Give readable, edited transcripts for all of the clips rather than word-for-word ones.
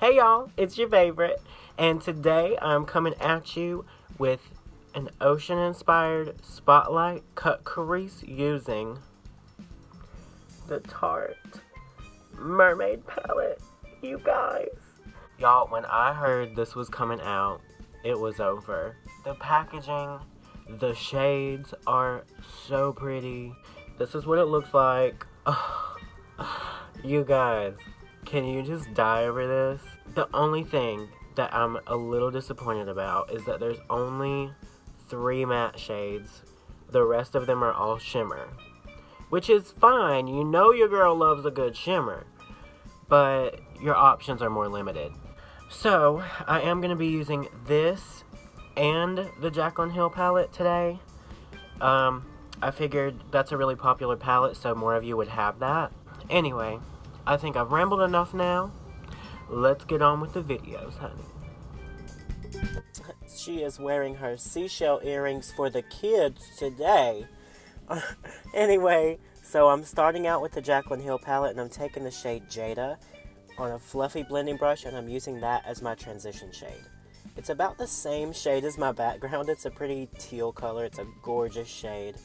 Hey y'all, it's your favorite, and today I'm coming at you with an ocean-inspired spotlight cut crease using the Tarte Mermaid palette, you guys. Y'all, when I heard this was coming out, it was over. The packaging, the shades are so pretty. This is what it looks like. You guys, can you just die over this? The only thing that I'm a little disappointed about is that there's only 3 matte shades. The rest of them are all shimmer. Which is fine, you know your girl loves a good shimmer. But your options are more limited. So, I am going to be using this and the Jaclyn Hill palette today. I figured that's a really popular palette, so more of you would have that. Anyway, I think I've rambled enough now. Let's get on with the videos, honey. She is wearing her seashell earrings for the kids today. Anyway, so I'm starting out with the Jaclyn Hill palette, and I'm taking the shade Jada on a fluffy blending brush, and I'm using that as my transition shade. It's about the same shade as my background. It's a pretty teal color. It's a gorgeous shade.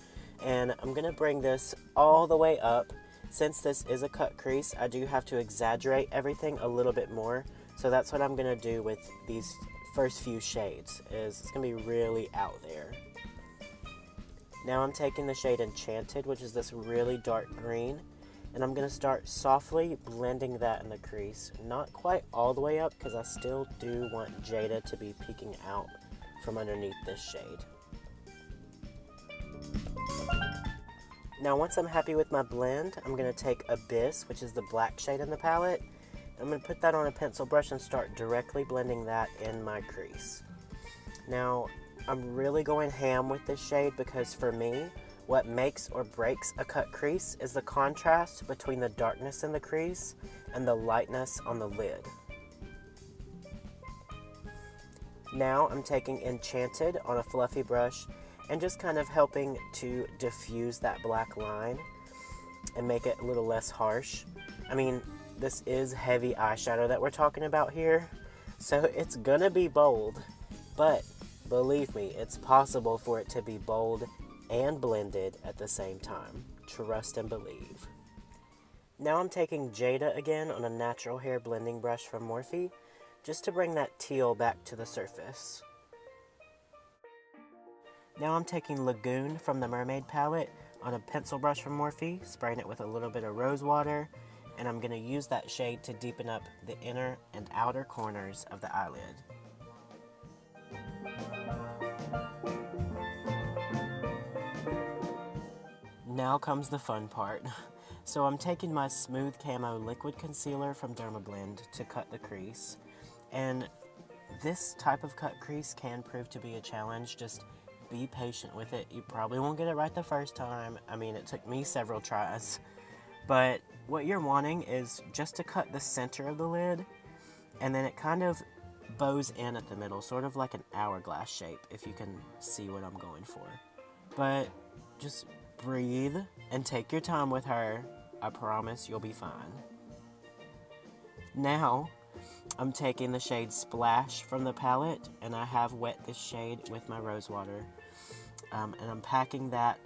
And I'm going to bring this all the way up. Since this is a cut crease, I do have to exaggerate everything a little bit more. So that's what I'm going to do with these first few shades. It's going to be really out there. Now I'm taking the shade Enchanted, which is this really dark green. And I'm going to start softly blending that in the crease. Not quite all the way up, because I still do want Jada to be peeking out from underneath this shade. Now once I'm happy with my blend, I'm going to take Abyss, which is the black shade in the palette. I'm going to put that on a pencil brush and start directly blending that in my crease. Now, I'm really going ham with this shade because for me, what makes or breaks a cut crease is the contrast between the darkness in the crease and the lightness on the lid. Now I'm taking Enchanted on a fluffy brush and just kind of helping to diffuse that black line and make it a little less harsh. I mean, this is heavy eyeshadow that we're talking about here, so it's gonna be bold, but believe me, it's possible for it to be bold and blended at the same time. Trust and believe. Now I'm taking Jada again on a natural hair blending brush from Morphe, just to bring that teal back to the surface. Now I'm taking Lagoon from the Mermaid palette on a pencil brush from Morphe, spraying it with a little bit of rose water, and I'm going to use that shade to deepen up the inner and outer corners of the eyelid. Now comes the fun part. So I'm taking my Smooth Camo Liquid Concealer from Dermablend to cut the crease. And this type of cut crease can prove to be a challenge. Just be patient with it. You probably won't get it right the first time. I mean, it took me several tries. But what you're wanting is just to cut the center of the lid, and then it kind of bows in at the middle, sort of like an hourglass shape, if you can see what I'm going for. But just breathe and take your time with her. I promise you'll be fine. Now, I'm taking the shade Splash from the palette, and I have wet this shade with my rose water. And I'm packing that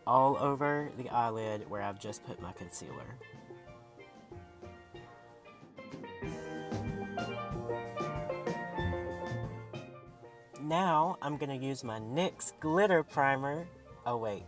all over the eyelid where I've just put my concealer. Now, I'm going to use my NYX Glitter Primer. Oh, wait.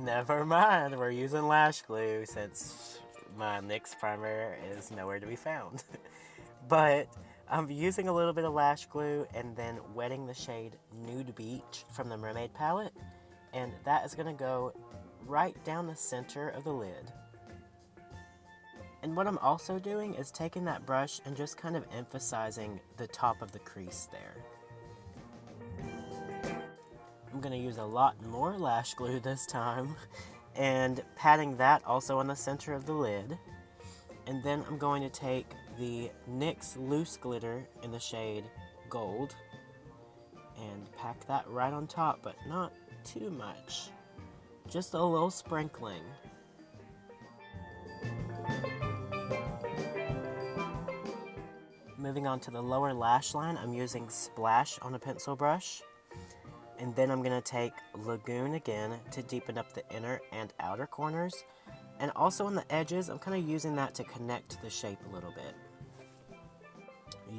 Never mind, we're using lash glue since my NYX primer is nowhere to be found. But I'm using a little bit of lash glue and then wetting the shade Nude Beach from the Mermaid palette. And that is going to go right down the center of the lid. And what I'm also doing is taking that brush and just kind of emphasizing the top of the crease there. I'm going to use a lot more lash glue this time, and patting that also on the center of the lid. And then I'm going to take the NYX Loose Glitter in the shade Gold and pack that right on top, but not too much. Just a little sprinkling. Moving on to the lower lash line, I'm using Splash on a pencil brush. And then I'm going to take Lagoon again to deepen up the inner and outer corners. And also on the edges, I'm kind of using that to connect the shape a little bit.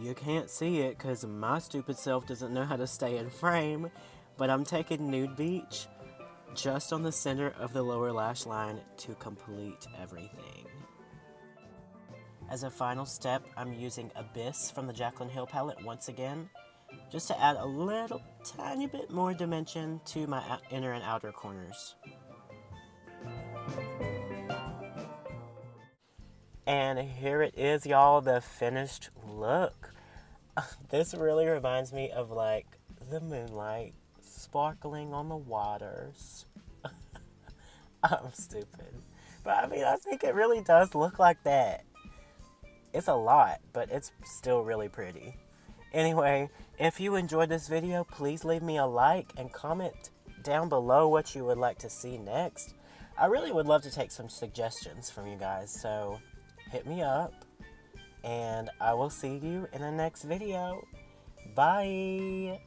You can't see it because my stupid self doesn't know how to stay in frame, but I'm taking Nude Beach just on the center of the lower lash line to complete everything. As a final step, I'm using Abyss from the Jaclyn Hill palette once again, just to add a little tiny bit more dimension to my inner and outer corners. And here it is, y'all, the finished look. This really reminds me of like the moonlight sparkling on the waters. I'm stupid. But I mean, I think it really does look like that. It's a lot, but it's still really pretty. Anyway, if you enjoyed this video, please leave me a like and comment down below what you would like to see next. I really would love to take some suggestions from you guys, so hit me up, and I will see you in the next video. Bye!